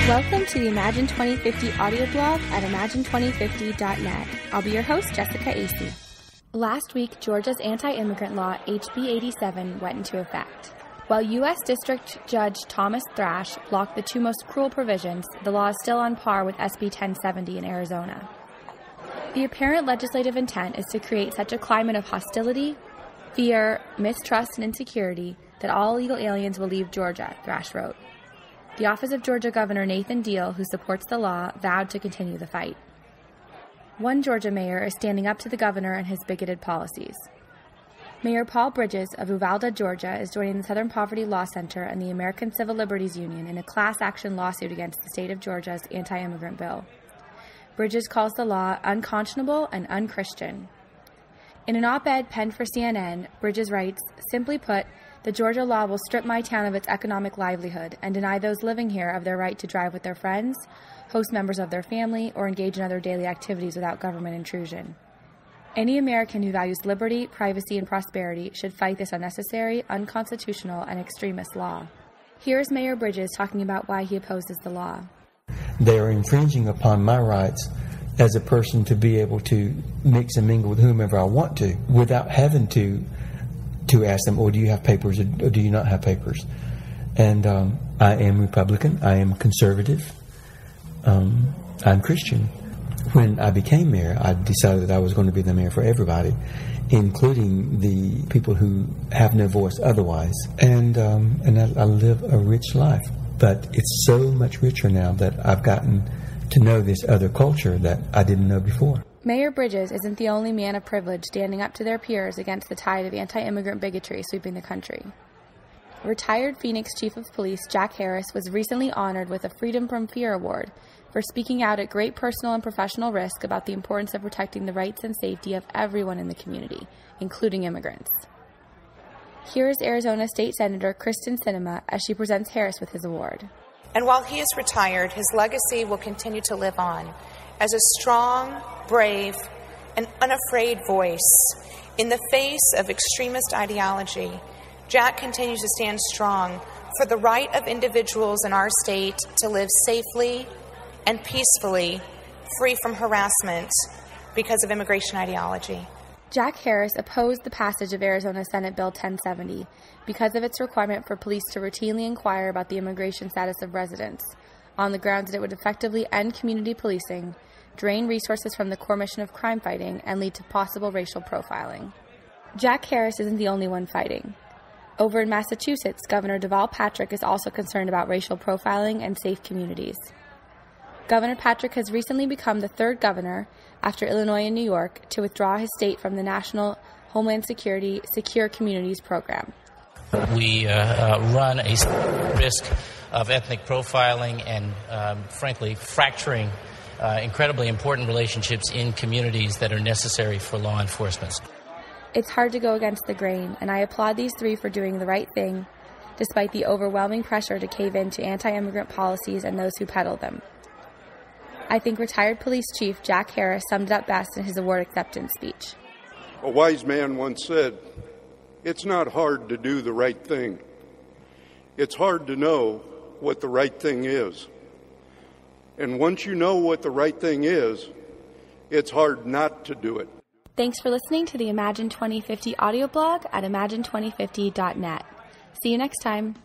Welcome to the Imagine 2050 audio blog at imagine2050.net. I'll be your host, Jessica Acey. Last week, Georgia's anti-immigrant law, HB 87, went into effect. While U.S. District Judge Thomas Thrash blocked the two most cruel provisions, the law is still on par with SB 1070 in Arizona. The apparent legislative intent is to create such a climate of hostility, fear, mistrust, and insecurity that all illegal aliens will leave Georgia, Thrash wrote. The office of Georgia Governor Nathan Deal, who supports the law, vowed to continue the fight. One Georgia mayor is standing up to the governor and his bigoted policies. Mayor Paul Bridges of Uvalda, Georgia, is joining the Southern Poverty Law Center and the American Civil Liberties Union in a class action lawsuit against the state of Georgia's anti-immigrant bill. Bridges calls the law unconscionable and unchristian. In an op-ed penned for CNN, Bridges writes, "Simply put, the Georgia law will strip my town of its economic livelihood and deny those living here of their right to drive with their friends, host members of their family, or engage in other daily activities without government intrusion. Any American who values liberty, privacy, and prosperity should fight this unnecessary, unconstitutional, and extremist law." Here is Mayor Bridges talking about why he opposes the law. They are infringing upon my rights as a person to be able to mix and mingle with whomever I want to without having to ask them, do you have papers or do you not have papers? And I am Republican, I am conservative, I'm Christian. When I became mayor, I decided that I was going to be the mayor for everybody, including the people who have no voice otherwise. And I live a rich life, but it's so much richer now that I've gotten to know this other culture that I didn't know before. Mayor Bridges isn't the only man of privilege standing up to their peers against the tide of anti-immigrant bigotry sweeping the country. Retired Phoenix Chief of Police Jack Harris was recently honored with a Freedom from Fear Award for speaking out at great personal and professional risk about the importance of protecting the rights and safety of everyone in the community, including immigrants. Here is Arizona State Senator Kristen Sinema as she presents Harris with his award. And while he is retired, his legacy will continue to live on as a strong, brave, and unafraid voice in the face of extremist ideology. Jack continues to stand strong for the right of individuals in our state to live safely and peacefully, free from harassment because of immigration ideology. Jack Harris opposed the passage of Arizona Senate Bill 1070 because of its requirement for police to routinely inquire about the immigration status of residents, on the grounds that it would effectively end community policing, drain resources from the core mission of crime fighting, and lead to possible racial profiling. Jack Harris isn't the only one fighting. Over in Massachusetts, Governor Deval Patrick is also concerned about racial profiling and safe communities. Governor Patrick has recently become the third governor, after Illinois and New York, to withdraw his state from the National Homeland Security Secure Communities program. We run a risk of ethnic profiling and, frankly, fracturing incredibly important relationships in communities that are necessary for law enforcement. It's hard to go against the grain, and I applaud these three for doing the right thing, despite the overwhelming pressure to cave in to anti-immigrant policies and those who peddle them. I think retired police chief Jack Harris summed it up best in his award acceptance speech. A wise man once said, "It's not hard to do the right thing. It's hard to know what the right thing is. And once you know what the right thing is, it's hard not to do it." Thanks for listening to the Imagine 2050 audio blog at imagine2050.net. See you next time.